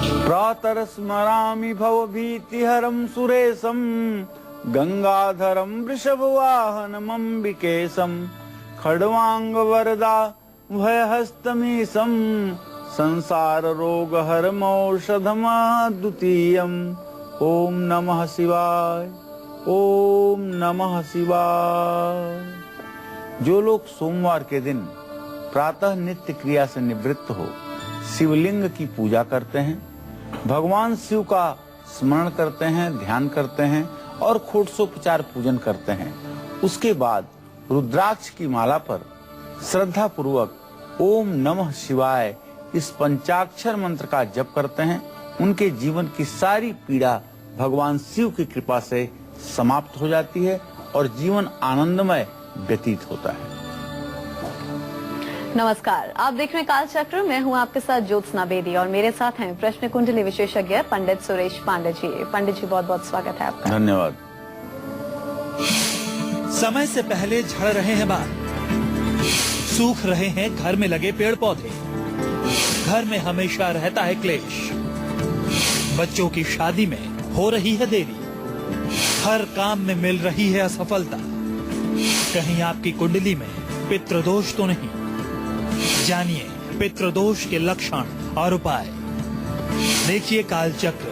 प्रातः स्मरामि भवभीतिहरं सुरेशं गंगाधरं वृषभवाहनमम्बिकेशं खड्वांगवरदा भयहस्तमीशं संसाररोगहरमौषधमद्वितीयम्। ओम नमः शिवाय, ओम नमः शिवाय। जो लोग सोमवार के दिन प्रातः नित्य क्रिया से निवृत्त हो शिवलिंग की पूजा करते हैं, भगवान शिव का स्मरण करते हैं, ध्यान करते हैं और षोडशोपचार पूजन करते हैं, उसके बाद रुद्राक्ष की माला पर श्रद्धा पूर्वक ओम नमः शिवाय इस पंचाक्षर मंत्र का जप करते हैं, उनके जीवन की सारी पीड़ा भगवान शिव की कृपा से समाप्त हो जाती है और जीवन आनंदमय व्यतीत होता है। नमस्कार, आप देख रहे हैं काल चक्र। मैं हूं आपके साथ ज्योत्सना बेदी और मेरे साथ हैं प्रश्न कुंडली विशेषज्ञ पंडित सुरेश पांडे जी। पंडित जी, बहुत बहुत स्वागत है आपका। धन्यवाद। समय से पहले झड़ रहे हैं बाल, सूख रहे हैं घर में लगे पेड़ पौधे, घर में हमेशा रहता है क्लेश, बच्चों की शादी में हो रही है देरी, हर काम में मिल रही है असफलता, कहीं आपकी कुंडली में पितृदोष तो नहीं? जानिए पितृदोष के लक्षण और उपाय। देखिए काल चक्र।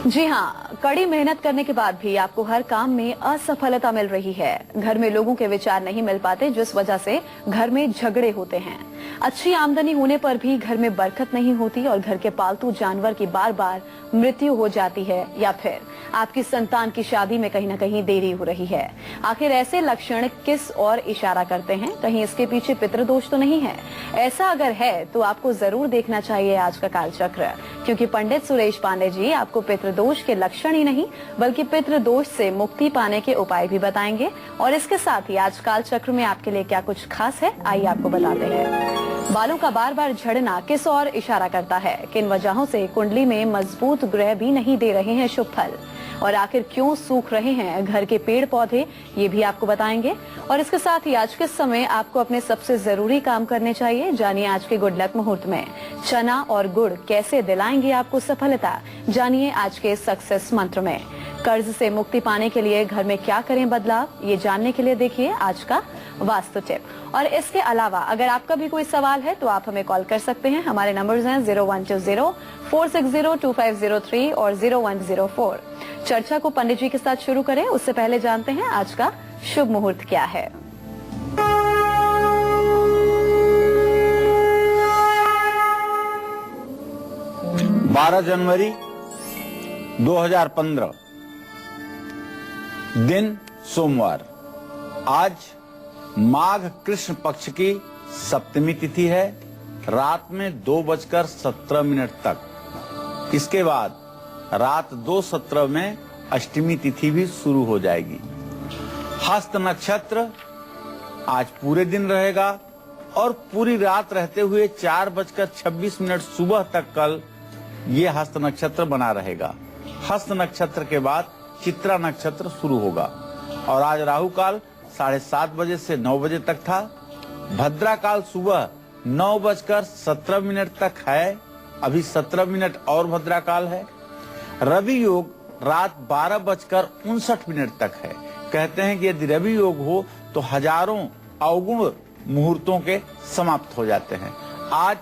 जी हाँ, कड़ी मेहनत करने के बाद भी आपको हर काम में असफलता मिल रही है। घर में लोगों के विचार नहीं मिल पाते, जिस वजह से घर में झगड़े होते हैं। अच्छी आमदनी होने पर भी घर में बरकत नहीं होती और घर के पालतू जानवर की बार बार मृत्यु हो जाती है, या फिर आपकी संतान की शादी में कहीं न कहीं देरी हो रही है। आखिर ऐसे लक्षण किस ओर इशारा करते हैं? कहीं इसके पीछे पितृदोष तो नहीं है? ऐसा अगर है तो आपको जरूर देखना चाहिए आज का कालचक्र, क्योंकि पंडित सुरेश पांडे जी आपको पितृदोष के लक्षण ही नहीं बल्कि पितृदोष से मुक्ति पाने के उपाय भी बताएंगे। और इसके साथ ही आज कालचक्र में आपके लिए क्या कुछ खास है, आइए आपको बताते हैं। बालों का बार बार झड़ना किस ओर इशारा करता है? किन वजहों से कुंडली में मजबूत ग्रह भी नहीं दे रहे हैं शुभ फल? और आखिर क्यों सूख रहे हैं घर के पेड़ पौधे, ये भी आपको बताएंगे। और इसके साथ ही आज के समय आपको अपने सबसे जरूरी काम करने चाहिए। जानिए आज के गुड लक मुहूर्त में चना और गुड़ कैसे दिलाएंगे आपको सफलता। जानिए आज के सक्सेस मंत्र में कर्ज से मुक्ति पाने के लिए घर में क्या करें बदलाव, ये जानने के लिए देखिए आज का वास्तु टिप। और इसके अलावा अगर आपका भी कोई सवाल है तो आप हमें कॉल कर सकते हैं। हमारे नंबर्स हैं 0120-460-2503 और 0104। चर्चा को पंडित जी के साथ शुरू करें उससे पहले जानते हैं आज का शुभ मुहूर्त क्या है। 12 जनवरी 2015 दिन सोमवार। आज माघ कृष्ण पक्ष की सप्तमी तिथि है, रात में 2:17 तक। इसके बाद रात 2:17 में अष्टमी तिथि भी शुरू हो जाएगी। हस्त नक्षत्र आज पूरे दिन रहेगा और पूरी रात रहते हुए 4:26 सुबह तक कल ये हस्त नक्षत्र बना रहेगा। हस्त नक्षत्र के बाद चित्रा नक्षत्र शुरू होगा और आज राहु काल 7:30 बजे से 9 बजे तक था। भद्रा काल सुबह 9:17 तक है, अभी 17 और भद्रा काल है। रवि योग रात 12:59 तक है। कहते हैं कि यदि रवि योग हो तो हजारों अवगुण मुहूर्तों के समाप्त हो जाते हैं। आज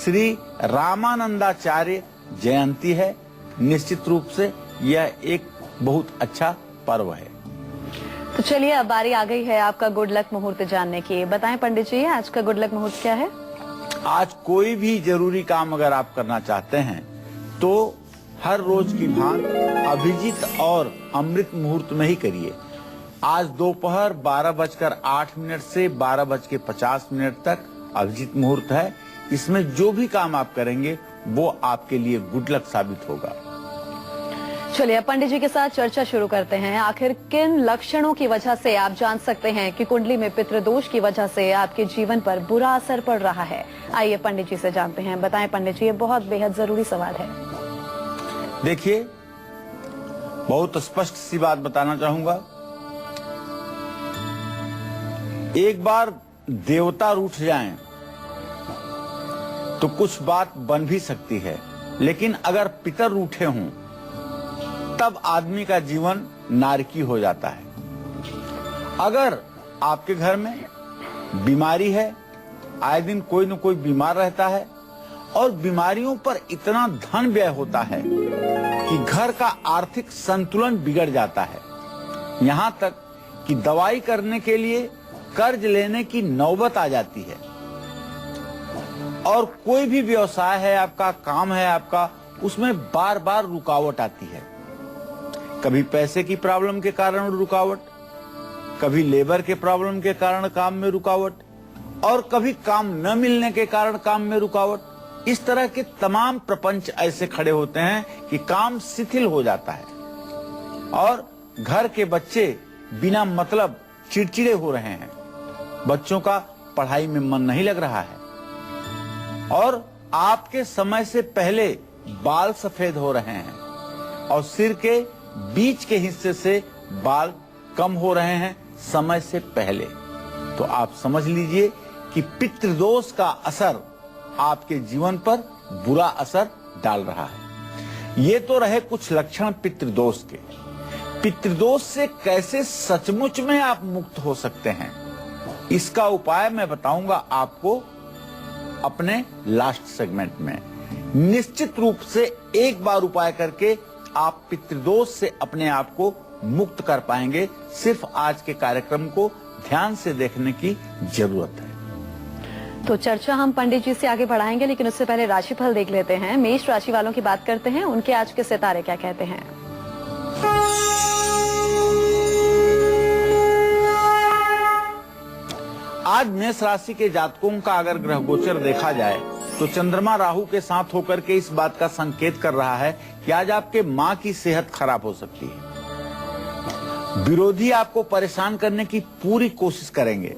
श्री रामानंदाचार्य जयंती है। निश्चित रूप से यह एक बहुत अच्छा पर्व है। तो चलिए अब बारी आ गई है आपका गुड लक मुहूर्त जानने की। बताएं पंडित जी आज का गुड लक मुहूर्त क्या है? आज कोई भी जरूरी काम अगर आप करना चाहते हैं तो हर रोज की भांति अभिजीत और अमृत मुहूर्त में ही करिए। आज दोपहर 12:08 से 12:50 तक अभिजीत मुहूर्त है। इसमें जो भी काम आप करेंगे वो आपके लिए गुड लक साबित होगा। चलिए पंडित जी के साथ चर्चा शुरू करते हैं। आखिर किन लक्षणों की वजह से आप जान सकते हैं कि कुंडली में पितृदोष की वजह से आपके जीवन पर बुरा असर पड़ रहा है? आइए पंडित जी से जानते हैं। बताएं पंडित जी, ये बहुत बेहद जरूरी सवाल है। देखिए, बहुत स्पष्ट सी बात बताना चाहूंगा। एक बार देवता रूठ जाएं तो कुछ बात बन भी सकती है, लेकिन अगर पितर रूठे हों तब आदमी का जीवन नारकी हो जाता है। अगर आपके घर में बीमारी है, आए दिन कोई न कोई बीमार रहता है और बीमारियों पर इतना धन व्यय होता है कि घर का आर्थिक संतुलन बिगड़ जाता है, यहाँ तक कि दवाई करने के लिए कर्ज लेने की नौबत आ जाती है। और कोई भी व्यवसाय है आपका, काम है आपका, उसमें बार बार रुकावट आती है। कभी पैसे की प्रॉब्लम के कारण रुकावट, कभी लेबर के प्रॉब्लम के कारण काम में रुकावट, और कभी काम न मिलने के कारण काम में रुकावट। इस तरह के तमाम प्रपंच ऐसे खड़े होते हैं कि काम शिथिल हो जाता है और घर के बच्चे बिना मतलब चिड़चिड़े हो रहे हैं, बच्चों का पढ़ाई में मन नहीं लग रहा है और आपके समय से पहले बाल सफेद हो रहे हैं और सिर के बीच के हिस्से से बाल कम हो रहे हैं समय से पहले। तो आप समझ लीजिए कि पितृदोष का असर आपके जीवन पर बुरा असर डाल रहा है। ये तो रहे कुछ लक्षण पितृदोष के। पितृदोष से कैसे सचमुच में आप मुक्त हो सकते हैं, इसका उपाय मैं बताऊंगा आपको अपने लास्ट सेगमेंट में। निश्चित रूप से एक बार उपाय करके आप पितृदोष से अपने आप को मुक्त कर पाएंगे। सिर्फ आज के कार्यक्रम को ध्यान से देखने की जरूरत है। तो चर्चा हम पंडित जी से आगे बढ़ाएंगे, लेकिन उससे पहले राशिफल देख लेते हैं। मेष राशि वालों की बात करते हैं, उनके आज के सितारे क्या कहते हैं। आज मेष राशि के जातकों का अगर ग्रह गोचर देखा जाए तो चंद्रमा राहु के साथ होकर के इस बात का संकेत कर रहा है कि आज आपके मां की सेहत खराब हो सकती है। विरोधी आपको परेशान करने की पूरी कोशिश करेंगे,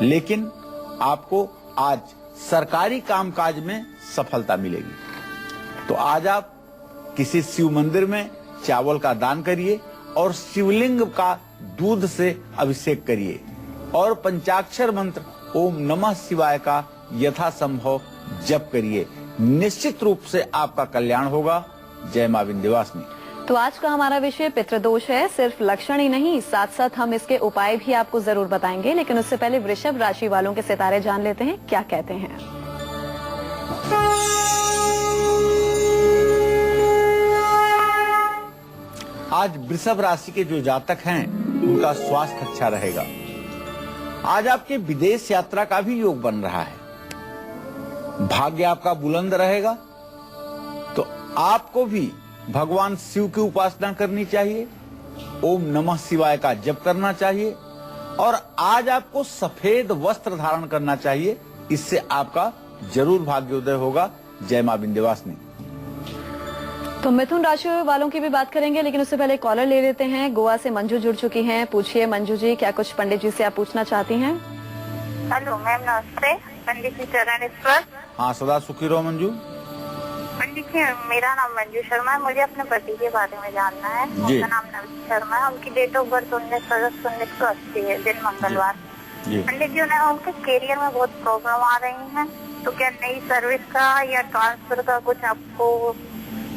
लेकिन आपको आज सरकारी कामकाज में सफलता मिलेगी। तो आज आप किसी शिव मंदिर में चावल का दान करिए और शिवलिंग का दूध से अभिषेक करिए और पंचाक्षर मंत्र ओम नमः शिवाय का यथासंभव जप करिए। निश्चित रूप से आपका कल्याण होगा। जय मां विंध्यवासिनी। तो आज का हमारा विषय पितृदोष है। सिर्फ लक्षण ही नहीं, साथ साथ हम इसके उपाय भी आपको जरूर बताएंगे, लेकिन उससे पहले वृषभ राशि वालों के सितारे जान लेते हैं क्या कहते हैं। आज वृषभ राशि के जो जातक हैं उनका स्वास्थ्य अच्छा रहेगा। आज आपके विदेश यात्रा का भी योग बन रहा है। भाग्य आपका बुलंद रहेगा। तो आपको भी भगवान शिव की उपासना करनी चाहिए, ओम नमः शिवाय का जप करना चाहिए और आज आपको सफेद वस्त्र धारण करना चाहिए। इससे आपका जरूर भाग्योदय होगा। जय मां विंध्यवासिनी। तो मिथुन राशि वालों की भी बात करेंगे, लेकिन उससे पहले कॉलर ले लेते हैं। गोवा से मंजू जुड़ चुकी हैं। पूछिए मंजू जी, क्या कुछ पंडित जी से आप पूछना चाहती हैं? हेलो मैम, नमस्ते। पंडित जी चरण स्पर्श। हाँ, सदा सुखी रहो मंजू। पंडित जी, मेरा नाम मंजू शर्मा है। मुझे अपने पति के बारे में जानना है। उनका नाम नवीन शर्मा है। उनकी डेट ऑफ बर्थ 19 अगस्त 1980 है, दिन मंगलवार। पंडित जी, उन्हें उनके करियर में बहुत प्रॉब्लम आ रही है, तो क्या नई सर्विस का या ट्रांसफर का कुछ आपको,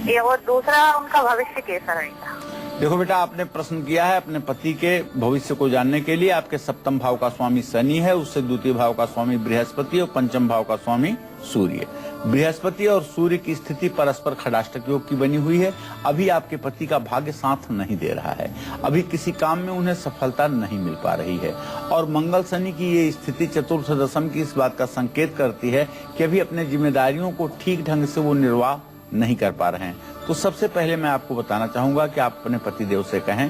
या और दूसरा उनका भविष्य कैसा रहेगा? देखो बेटा, आपने प्रश्न किया है अपने पति के भविष्य को जानने के लिए। आपके सप्तम भाव का स्वामी शनि है, उससे द्वितीय भाव का स्वामी बृहस्पति और पंचम भाव का स्वामी सूर्य। बृहस्पति और सूर्य की स्थिति परस्पर खडाष्टक योग की बनी हुई है। अभी आपके पति का भाग्य साथ नहीं दे रहा है। अभी किसी काम में उन्हें सफलता नहीं मिल पा रही है और मंगल शनि की ये स्थिति चतुर्थ दशम की इस बात का संकेत करती है कि अभी अपने जिम्मेदारियों को ठीक ढंग से वो निर्वाह नहीं कर पा रहे हैं। तो सबसे पहले मैं आपको बताना चाहूंगा कि आप अपने पतिदेव से कहें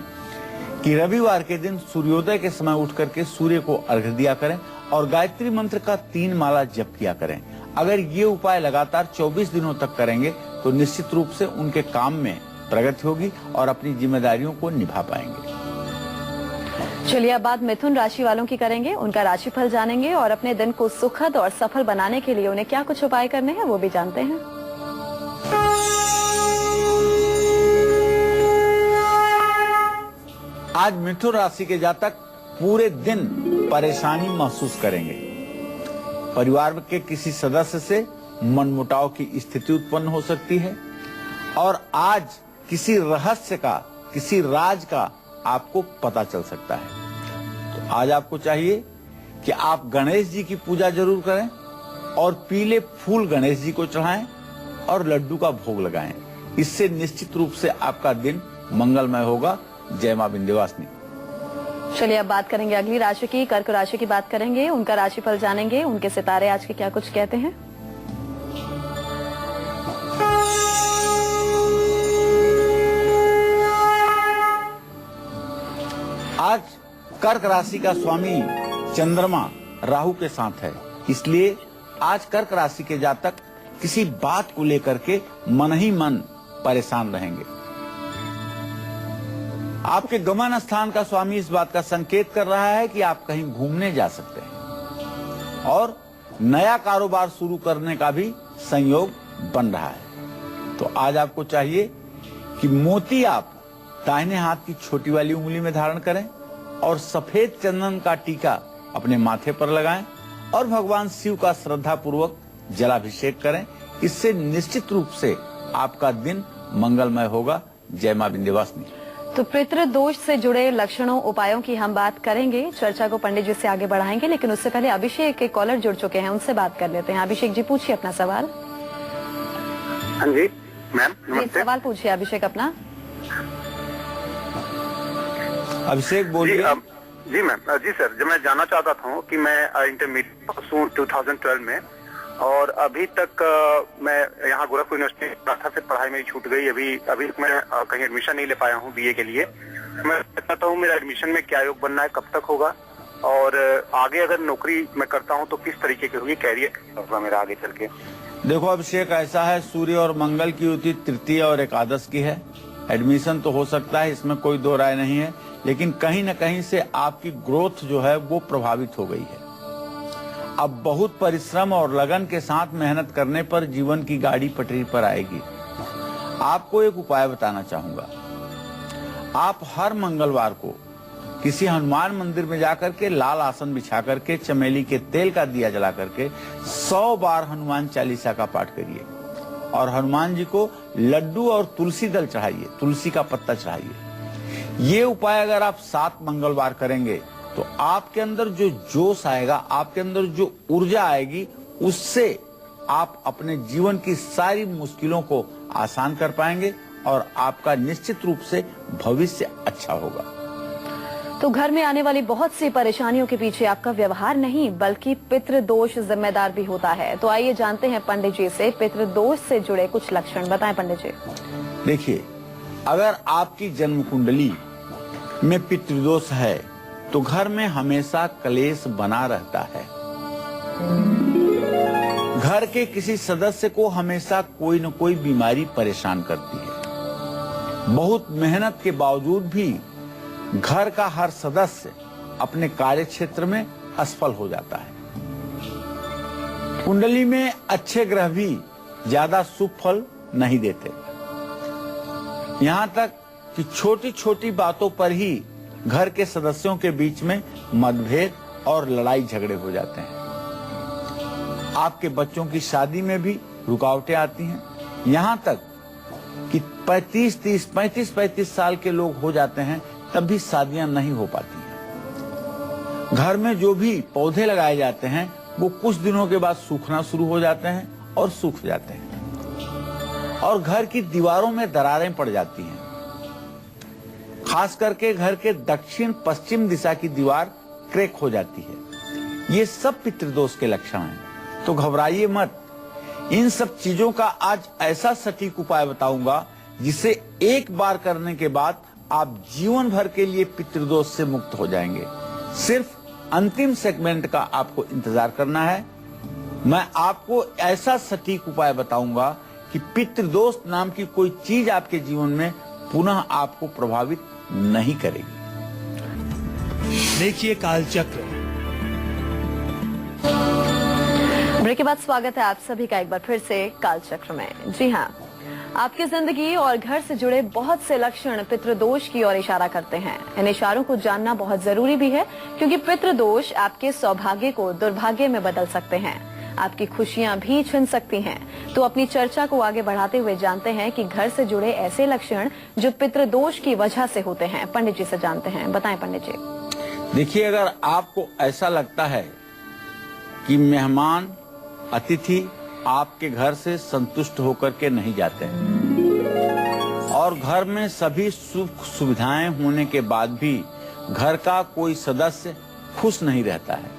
कि रविवार के दिन सूर्योदय के समय उठ करके सूर्य को अर्घ्य दिया करें और गायत्री मंत्र का 3 माला जप किया करें। अगर ये उपाय लगातार 24 दिनों तक करेंगे तो निश्चित रूप से उनके काम में प्रगति होगी और अपनी जिम्मेदारियों को निभा पाएंगे। चलिए अब बात मिथुन राशि वालों की करेंगे। उनका राशिफल जानेंगे और अपने दिन को सुखद और सफल बनाने के लिए उन्हें क्या कुछ उपाय करने हैं वो भी जानते हैं। आज मिथुन राशि के जातक पूरे दिन परेशानी महसूस करेंगे। परिवार के किसी सदस्य से मनमुटाव की स्थिति उत्पन्न हो सकती है और आज किसी रहस्य का, किसी राज का आपको पता चल सकता है। तो आज आपको चाहिए कि आप गणेश जी की पूजा जरूर करें और पीले फूल गणेश जी को चढ़ाएं और लड्डू का भोग लगाएं। इससे निश्चित रूप से आपका दिन मंगलमय होगा। जय मां विंध्यवासिनी। चलिए अब बात करेंगे अगली राशि की, कर्क राशि की बात करेंगे। उनका राशिफल जानेंगे, उनके सितारे आज के क्या कुछ कहते हैं। आज कर्क राशि का स्वामी चंद्रमा राहु के साथ है, इसलिए आज कर्क राशि के जातक किसी बात को लेकर के मन ही मन परेशान रहेंगे। आपके गमन स्थान का स्वामी इस बात का संकेत कर रहा है कि आप कहीं घूमने जा सकते हैं और नया कारोबार शुरू करने का भी संयोग बन रहा है। तो आज आपको चाहिए कि मोती आप दाहिने हाथ की छोटी वाली उंगली में धारण करें और सफेद चंदन का टीका अपने माथे पर लगाएं और भगवान शिव का श्रद्धा पूर्वक जलाभिषेक करें। इससे निश्चित रूप से आपका दिन मंगलमय होगा। जय मां विंध्यवासिनी। तो पितृदोष से जुड़े लक्षणों, उपायों की हम बात करेंगे। चर्चा को पंडित जी से आगे बढ़ाएंगे, लेकिन उससे पहले अभिषेक के कॉलर जुड़ चुके हैं, उनसे बात कर लेते हैं। अभिषेक जी पूछिए अपना सवाल। हाँ जी मैम, नमस्ते। सवाल पूछिए अभिषेक अपना। अभिषेक बोलिए। जी मैम, जी सर, जो मैं जानना चाहता था कि मैं इंटरमीडिएट पास हूँ 2012 में और अभी तक मैं यहाँ गोरखपुर यूनिवर्सिटी में पढ़ा था, फिर पढ़ाई मेरी छूट गई। अभी मैं कहीं एडमिशन नहीं ले पाया हूँ बीए के लिए। मैं चाहता हूँ मेरा एडमिशन में क्या योग बनना है, कब तक होगा और आगे अगर नौकरी मैं करता हूँ तो किस तरीके की होगी, कैरियर होगा मेरा आगे चल के। देखो अभिषेक, ऐसा है, सूर्य और मंगल की युति तृतीय और एकादश की है। एडमिशन तो हो सकता है, इसमें कोई दो राय नहीं है, लेकिन कहीं न कहीं से आपकी ग्रोथ जो है वो प्रभावित हो गई है। अब बहुत परिश्रम और लगन के साथ मेहनत करने पर जीवन की गाड़ी पटरी पर आएगी। आपको एक उपाय बताना चाहूंगा। आप हर मंगलवार को किसी हनुमान मंदिर में जाकर के लाल आसन बिछा करके चमेली के तेल का दिया जला करके 100 बार हनुमान चालीसा का पाठ करिए और हनुमान जी को लड्डू और तुलसी दल चढ़ाइए, तुलसी का पत्ता चढ़ाइए। ये उपाय अगर आप 7 मंगलवार करेंगे तो आपके अंदर जो जोश आएगा, आपके अंदर जो ऊर्जा आएगी, उससे आप अपने जीवन की सारी मुश्किलों को आसान कर पाएंगे और आपका निश्चित रूप से भविष्य अच्छा होगा। तो घर में आने वाली बहुत सी परेशानियों के पीछे आपका व्यवहार नहीं बल्कि पितृदोष जिम्मेदार भी होता है। तो आइए जानते हैं पंडित जी से पितृदोष से जुड़े कुछ लक्षण। बताएं पंडित जी। देखिए, अगर आपकी जन्म कुंडली में पितृदोष है तो घर में हमेशा कलेश बना रहता है। घर के किसी सदस्य को हमेशा कोई न कोई बीमारी परेशान करती है। बहुत मेहनत के बावजूद भी घर का हर सदस्य अपने कार्य क्षेत्र में असफल हो जाता है। कुंडली में अच्छे ग्रह भी ज्यादा शुभ फल नहीं देते। यहां तक कि छोटी छोटी बातों पर ही घर के सदस्यों के बीच में मतभेद और लड़ाई झगड़े हो जाते हैं। आपके बच्चों की शादी में भी रुकावटें आती हैं। यहां तक कि 35 साल के लोग हो जाते हैं तब भी शादियां नहीं हो पाती हैं। घर में जो भी पौधे लगाए जाते हैं वो कुछ दिनों के बाद सूखना शुरू हो जाते हैं और सूख जाते हैं और घर की दीवारों में दरारें पड़ जाती हैं। खास करके घर के दक्षिण पश्चिम दिशा की दीवार क्रैक हो जाती है। ये सब पितृदोष के लक्षण हैं। तो घबराइए मत। इन सब चीजों का आज ऐसा सटीक उपाय बताऊंगा जिसे एक बार करने के बाद आप जीवन भर के लिए पितृदोष से मुक्त हो जाएंगे। सिर्फ अंतिम सेगमेंट का आपको इंतजार करना है। मैं आपको ऐसा सटीक उपाय बताऊंगा कि पितृदोष नाम की कोई चीज आपके जीवन में पुनः आपको प्रभावित नहीं करेगी। देखिए कालचक्र। ब्रेक के बाद स्वागत है आप सभी का एक बार फिर से कालचक्र में। जी हाँ, आपकी जिंदगी और घर से जुड़े बहुत से लक्षण पितृदोष की ओर इशारा करते हैं। इन इशारों को जानना बहुत जरूरी भी है क्योंकि पितृदोष आपके सौभाग्य को दुर्भाग्य में बदल सकते हैं। आपकी खुशियां भी छिन सकती हैं। तो अपनी चर्चा को आगे बढ़ाते हुए जानते हैं कि घर से जुड़े ऐसे लक्षण जो पितृदोष की वजह से होते हैं। पंडित जी से जानते हैं, बताएं पंडित जी। देखिए, अगर आपको ऐसा लगता है कि मेहमान अतिथि आपके घर से संतुष्ट होकर के नहीं जाते हैं और घर में सभी सुख सुविधाएं होने के बाद भी घर का कोई सदस्य खुश नहीं रहता है,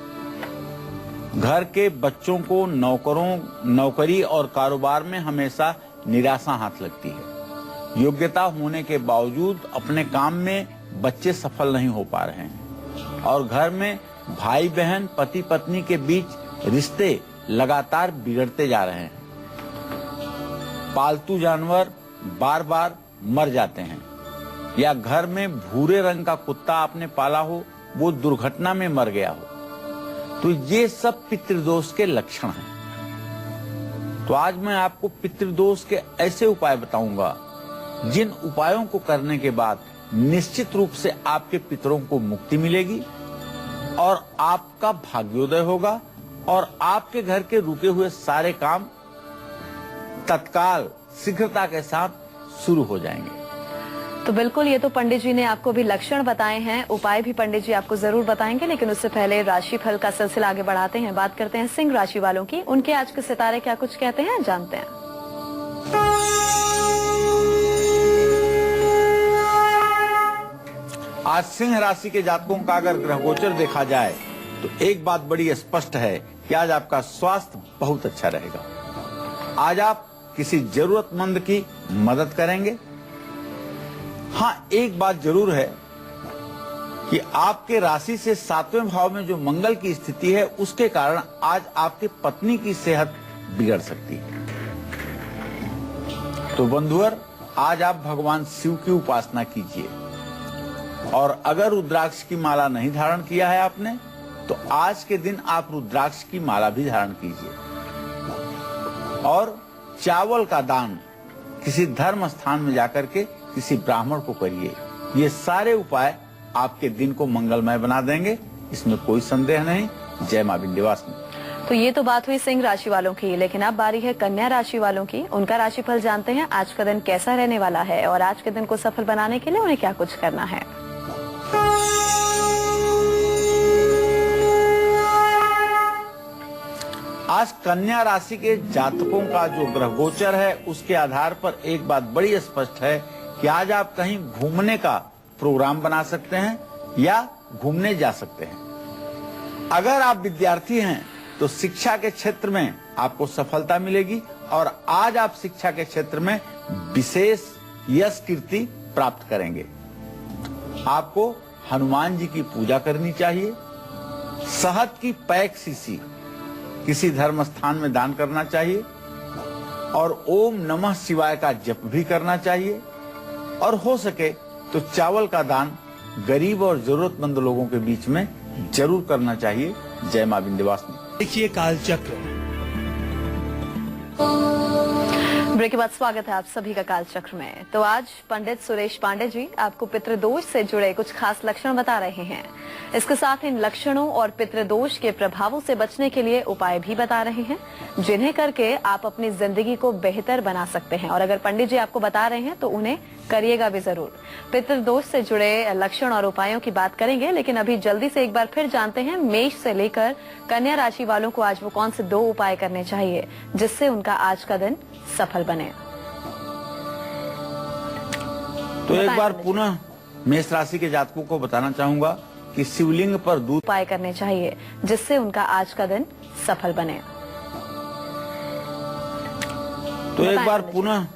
घर के बच्चों को नौकरी और कारोबार में हमेशा निराशा हाथ लगती है, योग्यता होने के बावजूद अपने काम में बच्चे सफल नहीं हो पा रहे हैं और घर में भाई बहन पति पत्नी के बीच रिश्ते लगातार बिगड़ते जा रहे हैं, पालतू जानवर बार बार मर जाते हैं या घर में भूरे रंग का कुत्ता आपने पाला हो वो दुर्घटना में मर गया हो, तो ये सब पितृदोष के लक्षण हैं। तो आज मैं आपको पितृदोष के ऐसे उपाय बताऊंगा जिन उपायों को करने के बाद निश्चित रूप से आपके पितरों को मुक्ति मिलेगी और आपका भाग्योदय होगा और आपके घर के रुके हुए सारे काम तत्काल शीघ्रता के साथ शुरू हो जाएंगे। तो बिल्कुल, ये तो पंडित जी ने आपको भी लक्षण बताए हैं, उपाय भी पंडित जी आपको जरूर बताएंगे, लेकिन उससे पहले राशिफल का सिलसिला आगे बढ़ाते हैं। बात करते हैं सिंह राशि वालों की। उनके आज के सितारे क्या कुछ कहते हैं, जानते हैं। आज सिंह राशि के जातकों का अगर ग्रह गोचर देखा जाए तो एक बात बड़ी स्पष्ट है कि आज आपका स्वास्थ्य बहुत अच्छा रहेगा। आज आप किसी जरूरतमंद की मदद करेंगे। हाँ, एक बात जरूर है कि आपके राशि से 7वें भाव में जो मंगल की स्थिति है उसके कारण आज आपकी पत्नी की सेहत बिगड़ सकती है। तो बंधुवर, आज आप भगवान शिव की उपासना कीजिए और अगर रुद्राक्ष की माला नहीं धारण किया है आपने तो आज के दिन आप रुद्राक्ष की माला भी धारण कीजिए और चावल का दान किसी धर्म स्थान में जाकर के किसी ब्राह्मण को करिए। ये सारे उपाय आपके दिन को मंगलमय बना देंगे, इसमें कोई संदेह नहीं। जय मां विंध्यवासिनी। तो ये तो बात हुई सिंह राशि वालों की, लेकिन अब बारी है कन्या राशि वालों की। उनका राशिफल जानते हैं, आज का दिन कैसा रहने वाला है और आज के दिन को सफल बनाने के लिए उन्हें क्या कुछ करना है। आज कन्या राशि के जातकों का जो ग्रह गोचर है उसके आधार पर एक बात बड़ी स्पष्ट है कि आज आप कहीं घूमने का प्रोग्राम बना सकते हैं या घूमने जा सकते हैं। अगर आप विद्यार्थी हैं तो शिक्षा के क्षेत्र में आपको सफलता मिलेगी और आज आप शिक्षा के क्षेत्र में विशेष यश कीर्ति प्राप्त करेंगे। आपको हनुमान जी की पूजा करनी चाहिए, शहद की पैक शीशी किसी धर्म स्थान में दान करना चाहिए और ओम नमः शिवाय का जप भी करना चाहिए और हो सके तो चावल का दान गरीब और जरूरतमंद लोगों के बीच में जरूर करना चाहिए। जय मां विंध्यवासिनी। देखिए कालचक्र। ब्रेक के बाद स्वागत है आप सभी का कालचक्र में। तो आज पंडित सुरेश पांडे जी आपको पितृदोष से जुड़े कुछ खास लक्षण बता रहे हैं। इसके साथ इन लक्षणों और पितृदोष के प्रभावों से बचने के लिए उपाय भी बता रहे हैं, जिन्हें करके आप अपनी जिंदगी को बेहतर बना सकते हैं। और अगर पंडित जी आपको बता रहे हैं तो उन्हें करिएगा भी जरूर। पितृदोष से जुड़े लक्षण और उपायों की बात करेंगे, लेकिन अभी जल्दी से एक बार फिर जानते हैं मेष से लेकर कन्या राशि वालों को आज वो कौन से 2 उपाय करने चाहिए जिससे उनका आज का दिन सफल बने। तो एक बार पुनः मेष राशि के जातकों को बताना चाहूंगा कि शिवलिंग पर दूध उपाय करने चाहिए जिससे उनका आज का दिन सफल बने। तो एक बार पुनः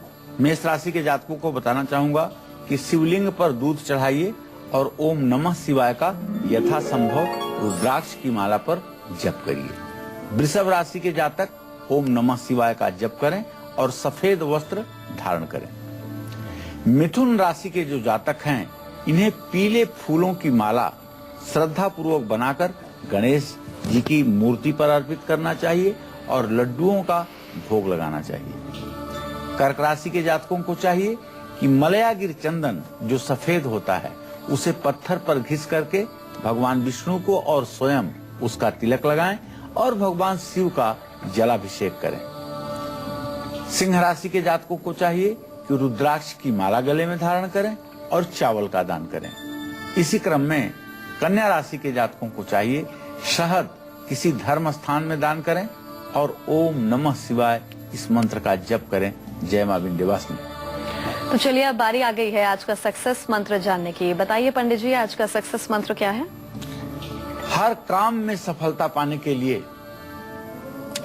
मेष राशि के जातकों को बताना चाहूंगा कि शिवलिंग पर दूध चढ़ाइए और ओम नमः शिवाय का यथासंभव रुद्राक्ष की माला पर जप करिए। वृषभ राशि के जातक ओम नमः शिवाय का जप करें और सफेद वस्त्र धारण करें। मिथुन राशि के जो जातक हैं इन्हें पीले फूलों की माला श्रद्धा पूर्वक बनाकर गणेश जी की मूर्ति पर अर्पित करना चाहिए और लड्डुओं का भोग लगाना चाहिए। कर्क राशि के जातकों को चाहिए कि मलयागिर चंदन जो सफेद होता है उसे पत्थर पर घिस करके भगवान विष्णु को और स्वयं उसका तिलक लगाएं और भगवान शिव का जलाभिषेक करें। सिंह राशि के जातकों को चाहिए कि रुद्राक्ष की माला गले में धारण करें और चावल का दान करें। इसी क्रम में कन्या राशि के जातकों को चाहिए शहद किसी धर्म स्थान में दान करें और ओम नमः शिवाय इस मंत्र का जप करें। जय मां विंध्यवासिनी। तो चलिए अब बारी आ गई है आज का सक्सेस मंत्र जानने की। बताइए पंडित जी, आज का सक्सेस मंत्र क्या है? हर काम में सफलता पाने के लिए,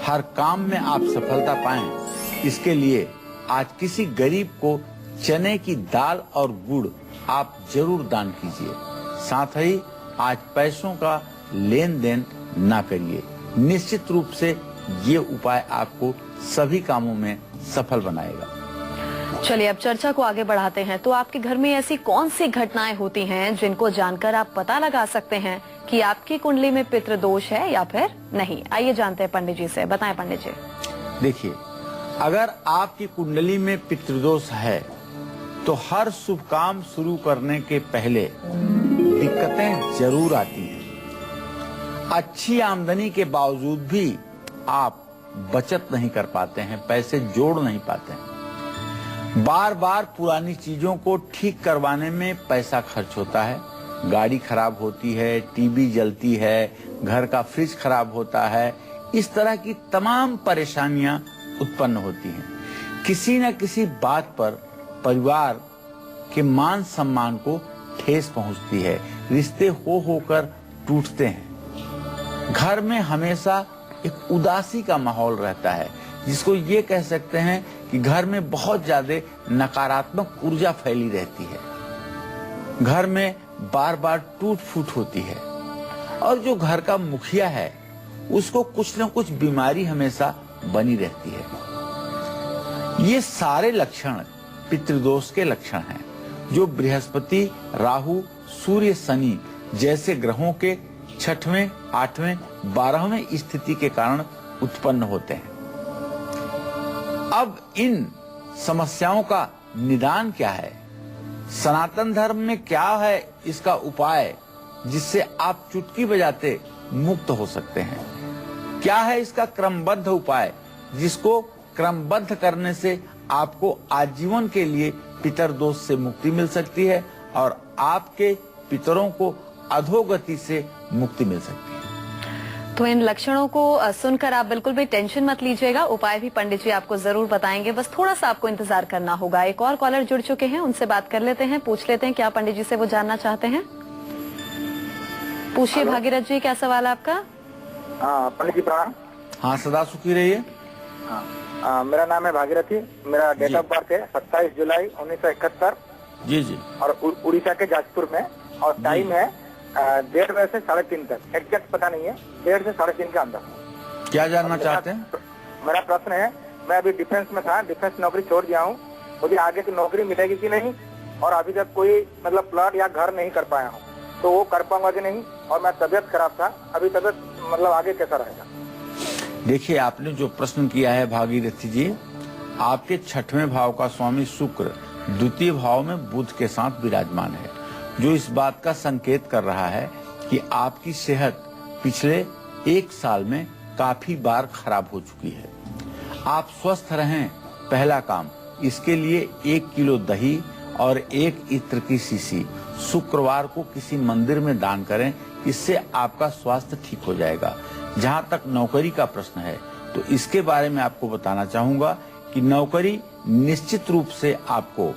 हर काम में आप सफलता पाएं, इसके लिए आज किसी गरीब को चने की दाल और गुड़ आप जरूर दान कीजिए। साथ ही आज पैसों का लेन देन ना करिए। निश्चित रूप से ये उपाय आपको सभी कामों में सफल बनाएगा। चलिए अब चर्चा को आगे बढ़ाते हैं। तो आपके घर में ऐसी कौन सी घटनाएं होती हैं जिनको जानकर आप पता लगा सकते हैं कि आपकी कुंडली में पितृदोष है या फिर नहीं? आइए जानते हैं पंडित जी से। बताएं पंडित जी। देखिए, अगर आपकी कुंडली में पितृदोष है तो हर शुभ काम शुरू करने के पहले दिक्कतें जरूर आती हैं। अच्छी आमदनी के बावजूद भी आप बचत नहीं कर पाते हैं, पैसे जोड़ नहीं पाते हैं। बार बार पुरानी चीजों को ठीक करवाने में पैसा खर्च होता है। गाड़ी खराब होती है, टीवी जलती है, घर का फ्रिज खराब होता है। इस तरह की तमाम परेशानियां उत्पन्न होती हैं। किसी न किसी बात पर परिवार के मान सम्मान को ठेस पहुंचती है। रिश्ते होकर टूटते हैं। घर में हमेशा एक उदासी का माहौल रहता है, जिसको ये कह सकते हैं कि घर में बहुत ज्यादा नकारात्मक ऊर्जा फैली रहती है। घर में बार बार टूट फूट होती है और जो घर का मुखिया है उसको कुछ न कुछ बीमारी हमेशा बनी रहती है। ये सारे लक्षण पितृदोष के लक्षण हैं, जो बृहस्पति, राहु, सूर्य, शनि जैसे ग्रहों के 6वें, 8वें, 12वें स्थिति के कारण उत्पन्न होते हैं। अब इन समस्याओं का निदान क्या है? सनातन धर्म में क्या है इसका उपाय जिससे आप चुटकी बजाते मुक्त हो सकते हैं? क्या है इसका क्रमबद्ध उपाय जिसको क्रमबद्ध करने से आपको आजीवन के लिए पितर दोष से मुक्ति मिल सकती है और आपके पितरों को अधोगति से मुक्ति मिल सकती है? तो इन लक्षणों को सुनकर आप बिल्कुल भी टेंशन मत लीजिएगा। उपाय भी पंडित जी आपको जरूर बताएंगे, बस थोड़ा सा आपको इंतजार करना होगा। एक और कॉलर जुड़ चुके हैं, उनसे बात कर लेते हैं, पूछ लेते हैं क्या पंडित जी से वो जानना चाहते हैं। पूछिए भागीरथ जी, क्या सवाल है आपका? पंडित जी प्रणाम। हाँ, सदा सुखी रहिए। मेरा नाम है भागीरथी। मेरा डेट ऑफ बर्थ है 27 जुलाई 1971। जी जी। और उड़ीसा के जाजपुर में। और टाइम है 1:30 बजे से 3:30 तक। एग्जैक्ट पता नहीं है, 1:30 से 3:30 के अंदर। क्या जानना चाहते हैं? मेरा प्रश्न है, मैं अभी डिफेंस में था, डिफेंस नौकरी छोड़ दिया हूँ, मुझे आगे की नौकरी मिलेगी कि नहीं, और अभी तक कोई मतलब प्लॉट या घर नहीं कर पाया हूँ, तो वो कर पाऊंगा कि नहीं? और मैं तबियत खराब था, अभी तबियत मतलब आगे कैसा रहेगा? देखिए, आपने जो प्रश्न किया है भागीरथी जी, आपके 6वें भाव का स्वामी शुक्र द्वितीय भाव में बुध के साथ विराजमान है, जो इस बात का संकेत कर रहा है कि आपकी सेहत पिछले 1 साल में काफी बार खराब हो चुकी है। आप स्वस्थ रहें, पहला काम। इसके लिए 1 किलो दही और 1 इत्र की शीशी शुक्रवार को किसी मंदिर में दान करें, इससे आपका स्वास्थ्य ठीक हो जाएगा। जहां तक नौकरी का प्रश्न है, तो इसके बारे में आपको बताना चाहूंगा कि नौकरी निश्चित रूप से आपको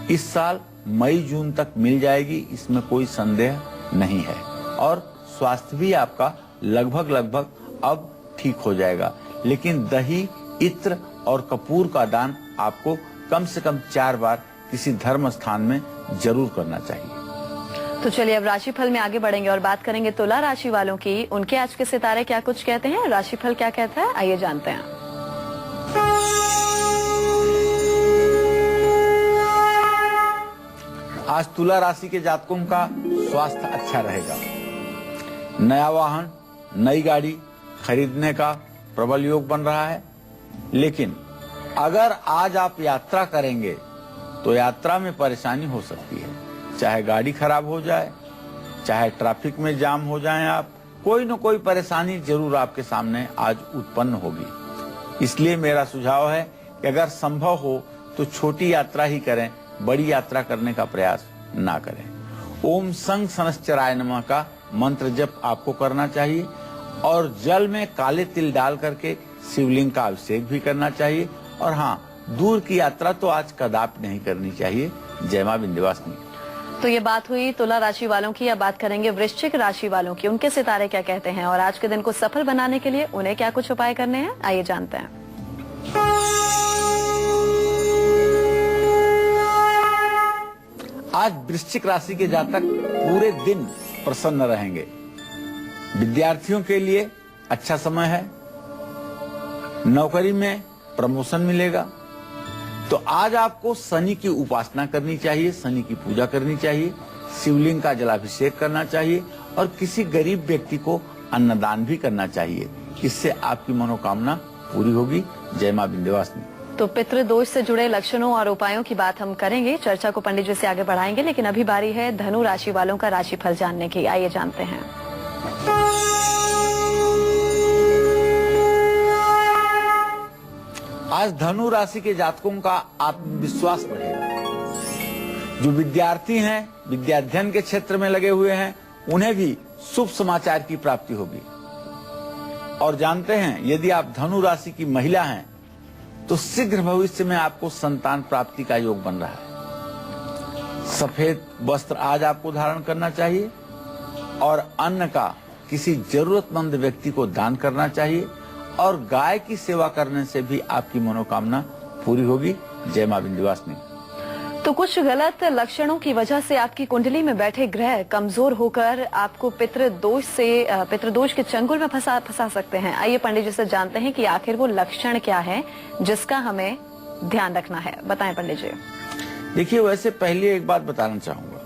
इस साल मई जून तक मिल जाएगी, इसमें कोई संदेह नहीं है। और स्वास्थ्य भी आपका लगभग अब ठीक हो जाएगा। लेकिन दही, इत्र और कपूर का दान आपको कम से कम 4 बार किसी धर्म स्थान में जरूर करना चाहिए। तो चलिए अब राशिफल में आगे बढ़ेंगे और बात करेंगे तुला राशि वालों की। उनके आज के सितारे क्या कुछ कहते हैं, राशिफल क्या कहता है, आइए जानते हैं। आज तुला राशि के जातकों का स्वास्थ्य अच्छा रहेगा। नया वाहन, नई गाड़ी खरीदने का प्रबल योग बन रहा है। लेकिन अगर आज आप यात्रा करेंगे तो यात्रा में परेशानी हो सकती है। चाहे गाड़ी खराब हो जाए, चाहे ट्रैफिक में जाम हो जाएं आप, कोई न कोई परेशानी जरूर आपके सामने आज उत्पन्न होगी। इसलिए मेरा सुझाव है कि अगर संभव हो तो छोटी यात्रा ही करें, बड़ी यात्रा करने का प्रयास ना करें। ओम संग सनश्चराय नमः का मंत्र जप आपको करना चाहिए और जल में काले तिल डाल करके शिवलिंग का अभिषेक भी करना चाहिए। और हाँ, दूर की यात्रा तो आज कदापि नहीं करनी चाहिए। जय मां विंध्यवासिनी। तो ये बात हुई तुला राशि वालों की। अब बात करेंगे वृश्चिक राशि वालों की। उनके सितारे क्या कहते हैं और आज के दिन को सफल बनाने के लिए उन्हें क्या कुछ उपाय करने हैं, आइए जानते हैं। आज वृश्चिक राशि के जातक पूरे दिन प्रसन्न रहेंगे। विद्यार्थियों के लिए अच्छा समय है। नौकरी में प्रमोशन मिलेगा। तो आज आपको शनि की उपासना करनी चाहिए, शनि की पूजा करनी चाहिए, शिवलिंग का जलाभिषेक करना चाहिए और किसी गरीब व्यक्ति को अन्नदान भी करना चाहिए। इससे आपकी मनोकामना पूरी होगी। जय मां विंध्यवासिनी। तो पितृदोष से जुड़े लक्षणों और उपायों की बात हम करेंगे, चर्चा को पंडित जी से आगे बढ़ाएंगे, लेकिन अभी बारी है धनु राशि वालों का राशिफल जानने की। आइए जानते हैं। आज धनु राशि के जातकों का आत्मविश्वास बढ़ेगा। जो विद्यार्थी हैं, विद्याध्ययन के क्षेत्र में लगे हुए हैं, उन्हें भी शुभ समाचार की प्राप्ति होगी। और जानते हैं, यदि आप धनु राशि की महिला हैं तो शीघ्र भविष्य में आपको संतान प्राप्ति का योग बन रहा है। सफेद वस्त्र आज आपको धारण करना चाहिए और अन्न का किसी जरूरतमंद व्यक्ति को दान करना चाहिए और गाय की सेवा करने से भी आपकी मनोकामना पूरी होगी। जय मां विंध्यवासिनी। तो कुछ गलत लक्षणों की वजह से आपकी कुंडली में बैठे ग्रह कमजोर होकर आपको पितृदोष के चंगुल में फंसा सकते हैं। आइए पंडित जी से जानते हैं कि आखिर वो लक्षण क्या है जिसका हमें ध्यान रखना है। बताएं पंडित जी। देखिए, वैसे पहले एक बात बताना चाहूंगा,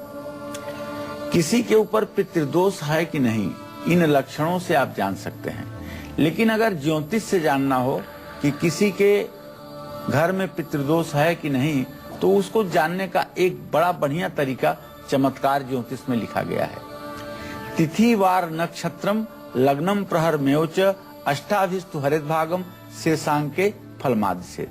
किसी के ऊपर पितृदोष है कि नहीं, इन लक्षणों से आप जान सकते हैं। लेकिन अगर ज्योतिष से जानना हो कि किसी के घर में पितृदोष है कि नहीं, तो उसको जानने का एक बड़ा बढ़िया तरीका चमत्कार ज्योतिष में लिखा गया है। तिथि वार नक्षत्रम लग्नम प्रहर मेवच अष्टाभिस्तु हरित भागम शेषांके फलमाद से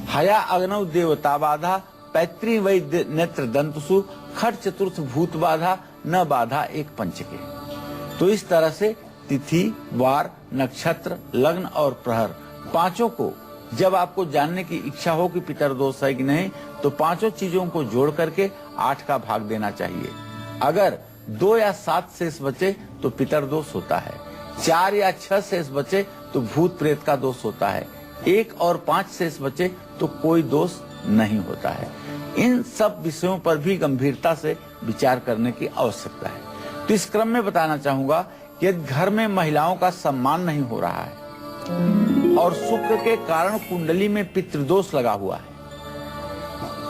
हया अग्नौ देवता बाधा पैतृ वैद्य नेत्र दंतसु खट चतुर्थ भूत बाधा न बाधा एक पंचके। तो इस तरह से तिथि, वार, नक्षत्र, लग्न और प्रहर पांचों को जब आपको जानने की इच्छा हो कि पितृदोष है कि नहीं, तो पांचों चीजों को जोड़ करके 8 का भाग देना चाहिए। अगर 2 या 7 शेष बचे तो पितृदोष होता है, 4 या 6 शेष बचे तो भूत प्रेत का दोष होता है, 1 और 5 शेष बचे तो कोई दोष नहीं होता है। इन सब विषयों पर भी गंभीरता से विचार करने की आवश्यकता है। तो इस क्रम में बताना चाहूंगा कि घर में महिलाओं का सम्मान नहीं हो रहा है और शुक्र के कारण कुंडली में पितृदोष लगा हुआ है,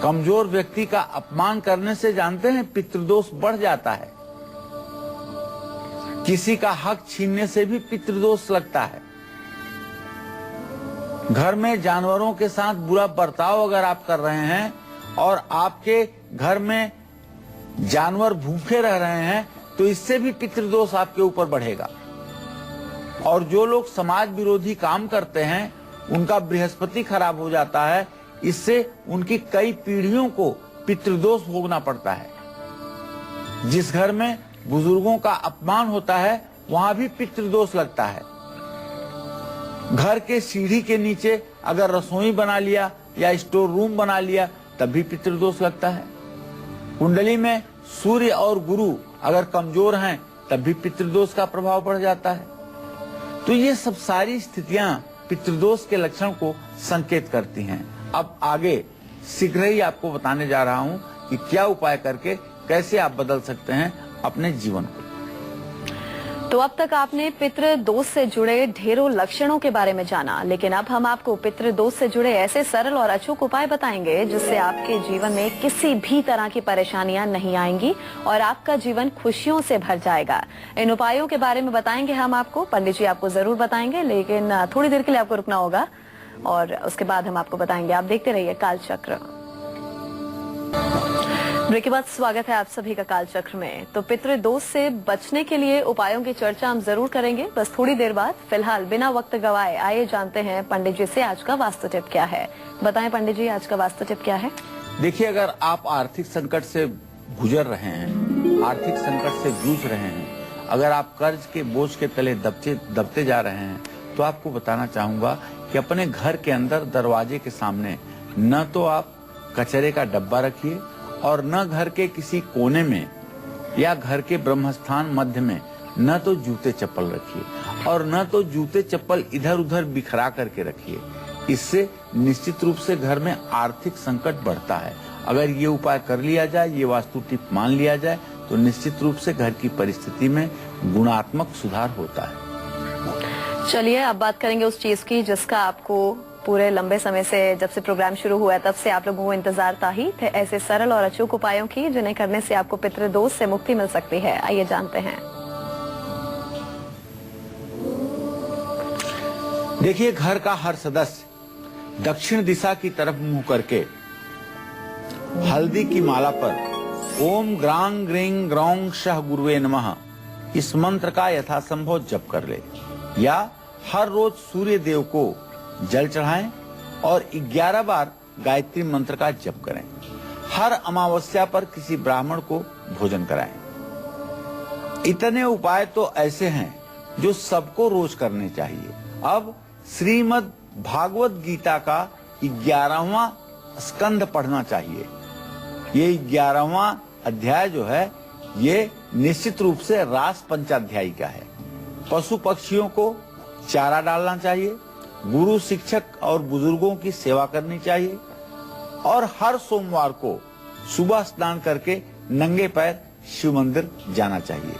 कमजोर व्यक्ति का अपमान करने से जानते हैं पितृदोष बढ़ जाता है। किसी का हक छीनने से भी पितृदोष लगता है। घर में जानवरों के साथ बुरा बर्ताव अगर आप कर रहे हैं और आपके घर में जानवर भूखे रह रहे हैं, तो इससे भी पितृदोष आपके ऊपर बढ़ेगा। और जो लोग समाज विरोधी काम करते हैं, उनका बृहस्पति खराब हो जाता है, इससे उनकी कई पीढ़ियों को पितृदोष भोगना पड़ता है। जिस घर में बुजुर्गों का अपमान होता है, वहां भी पितृदोष लगता है। घर के सीढ़ी के नीचे अगर रसोई बना लिया या स्टोर रूम बना लिया, तब भी पितृदोष लगता है। कुंडली में सूर्य और गुरु अगर कमजोर हैं, तब भी पितृदोष का प्रभाव बढ़ जाता है। तो ये सब सारी स्थितियां पितृदोष के लक्षण को संकेत करती हैं। अब आगे शीघ्र ही आपको बताने जा रहा हूं कि क्या उपाय करके कैसे आप बदल सकते हैं अपने जीवन को। तो अब तक आपने पितृदोष से जुड़े ढेरों लक्षणों के बारे में जाना, लेकिन अब हम आपको पितृदोष से जुड़े ऐसे सरल और अचूक उपाय बताएंगे जिससे आपके जीवन में किसी भी तरह की परेशानियां नहीं आएंगी और आपका जीवन खुशियों से भर जाएगा। इन उपायों के बारे में बताएंगे हम आपको, पंडित जी आपको जरूर बताएंगे, लेकिन थोड़ी देर के लिए आपको रुकना होगा और उसके बाद हम आपको बताएंगे। आप देखते रहिए कालचक्र। ब्रेक के बाद स्वागत है आप सभी का कालचक्र में। तो पितृ दोष से बचने के लिए उपायों की चर्चा हम जरूर करेंगे, बस थोड़ी देर बाद। फिलहाल बिना वक्त गवाए आइए जानते हैं पंडित जी से आज का वास्तु टिप क्या है। बताएं पंडित जी, आज का वास्तु टिप क्या है? देखिए, अगर आप आर्थिक संकट से गुजर रहे हैं, आर्थिक संकट से जूझ रहे हैं, अगर आप कर्ज के बोझ के तले दबते जा रहे हैं, तो आपको बताना चाहूंगा कि अपने घर के अंदर दरवाजे के सामने न तो आप कचरे का डब्बा रखिए और न घर के किसी कोने में या घर के ब्रह्मस्थान मध्य में न तो जूते चप्पल रखिए और न तो जूते चप्पल इधर उधर बिखरा करके रखिए। इससे निश्चित रूप से घर में आर्थिक संकट बढ़ता है। अगर ये उपाय कर लिया जाए, ये वास्तु टिप मान लिया जाए, तो निश्चित रूप से घर की परिस्थिति में गुणात्मक सुधार होता है। चलिए अब बात करेंगे उस चीज की जिसका आपको पूरे लंबे समय से, जब से प्रोग्राम शुरू हुआ है तब से आप लोगों को इंतजार था ही थे, ऐसे सरल और अचूक उपायों की जिन्हें करने से आपको पितृदोष से मुक्ति मिल सकती है। आइए जानते हैं। देखिए, घर का हर सदस्य दक्षिण दिशा की तरफ मुंह करके हल्दी की माला पर ओम ग्रांग ग्रीं ग्रौं शह गुरुवे नमः इस मंत्र का यथासंभव जप कर ले, या हर रोज सूर्य देव को जल चढ़ाएं और 11 बार गायत्री मंत्र का जप करें। हर अमावस्या पर किसी ब्राह्मण को भोजन कराएं। इतने उपाय तो ऐसे हैं जो सबको रोज करने चाहिए। अब श्रीमद् भागवत गीता का 11वां स्कंद पढ़ना चाहिए। ये 11वां अध्याय जो है, ये निश्चित रूप से रास पंचाध्यायी का है। पशु पक्षियों को चारा डालना चाहिए, गुरु शिक्षक और बुजुर्गों की सेवा करनी चाहिए और हर सोमवार को सुबह स्नान करके नंगे पैर शिव मंदिर जाना चाहिए।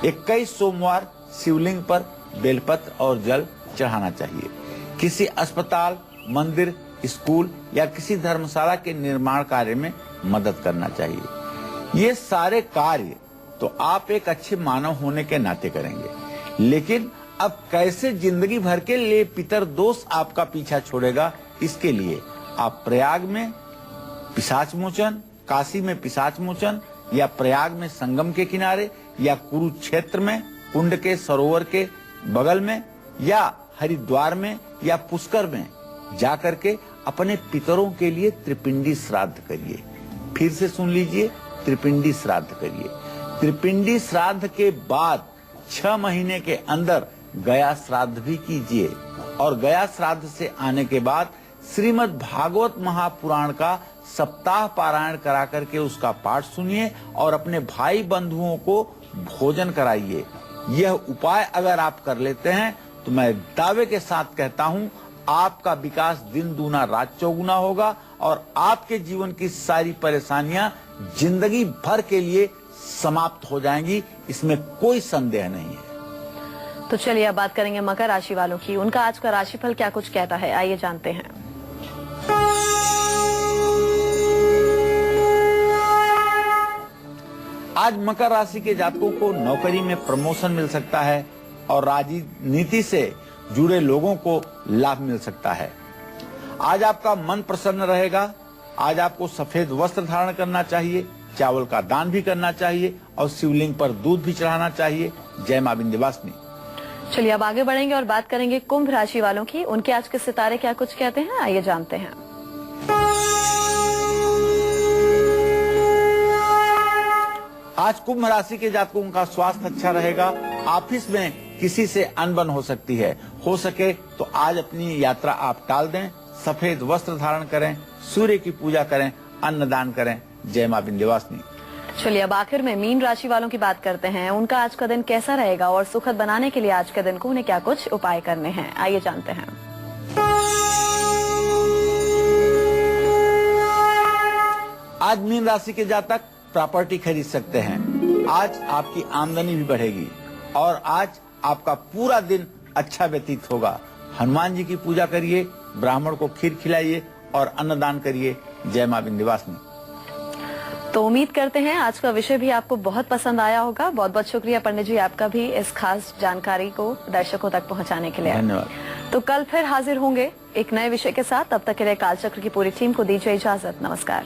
21 सोमवार शिवलिंग पर बेलपत्र और जल चढ़ाना चाहिए। किसी अस्पताल, मंदिर, स्कूल या किसी धर्मशाला के निर्माण कार्य में मदद करना चाहिए। ये सारे कार्य तो आप एक अच्छे मानव होने के नाते करेंगे, लेकिन अब कैसे जिंदगी भर के लिए पितर दोष आपका पीछा छोड़ेगा, इसके लिए आप प्रयाग में पिशाच मोचन, काशी में पिशाच मोचन, या प्रयाग में संगम के किनारे, या कुरुक्षेत्र में कुंड के सरोवर के बगल में, या हरिद्वार में, या पुष्कर में जा करके अपने पितरों के लिए त्रिपिंडी श्राद्ध करिए। फिर से सुन लीजिए, त्रिपिंडी श्राद्ध करिए। त्रिपिंडी श्राद्ध के बाद 6 महीने के अंदर गया श्राद्ध भी कीजिए और गया श्राद्ध से आने के बाद श्रीमद् भागवत महापुराण का सप्ताह पारायण करा करके उसका पाठ सुनिए और अपने भाई बंधुओं को भोजन कराइए। यह उपाय अगर आप कर लेते हैं तो मैं दावे के साथ कहता हूं, आपका विकास दिन दूना रात चौगुना होगा और आपके जीवन की सारी परेशानियां जिंदगी भर के लिए समाप्त हो जाएंगी, इसमें कोई संदेह नहीं है। तो चलिए अब बात करेंगे मकर राशि वालों की। उनका आज का राशिफल क्या कुछ कहता है, आइए जानते हैं। आज मकर राशि के जातकों को नौकरी में प्रमोशन मिल सकता है और राजनीति से जुड़े लोगों को लाभ मिल सकता है। आज आपका मन प्रसन्न रहेगा। आज आपको सफेद वस्त्र धारण करना चाहिए, चावल का दान भी करना चाहिए और शिवलिंग पर दूध भी चढ़ाना चाहिए। जय मां विंध्यवासिनी। चलिए अब आगे बढ़ेंगे और बात करेंगे कुंभ राशि वालों की। उनके आज के सितारे क्या कुछ कहते हैं, आइए जानते हैं। आज कुंभ राशि के जातकों का स्वास्थ्य अच्छा रहेगा। ऑफिस में किसी से अनबन हो सकती है, हो सके तो आज अपनी यात्रा आप टाल दें। सफेद वस्त्र धारण करें, सूर्य की पूजा करें, अन्नदान करें। जय मां विंध्यवासिनी। चलिए अब आखिर में मीन राशि वालों की बात करते हैं। उनका आज का दिन कैसा रहेगा और सुखद बनाने के लिए आज के दिन को उन्हें क्या कुछ उपाय करने हैं, आइए जानते हैं। आज मीन राशि के जातक प्रॉपर्टी खरीद सकते हैं। आज आपकी आमदनी भी बढ़ेगी और आज आपका पूरा दिन अच्छा व्यतीत होगा। हनुमान जी की पूजा करिए, ब्राह्मण को खीर खिलाइए और अन्नदान करिए। जय मां विंध्यवासिनी। तो उम्मीद करते हैं आज का विषय भी आपको बहुत पसंद आया होगा। बहुत बहुत शुक्रिया पंडित जी आपका भी इस खास जानकारी को दर्शकों तक पहुंचाने के लिए। धन्यवाद। तो कल फिर हाजिर होंगे एक नए विषय के साथ। तब तक के लिए कालचक्र की पूरी टीम को दीजिए इजाजत। नमस्कार।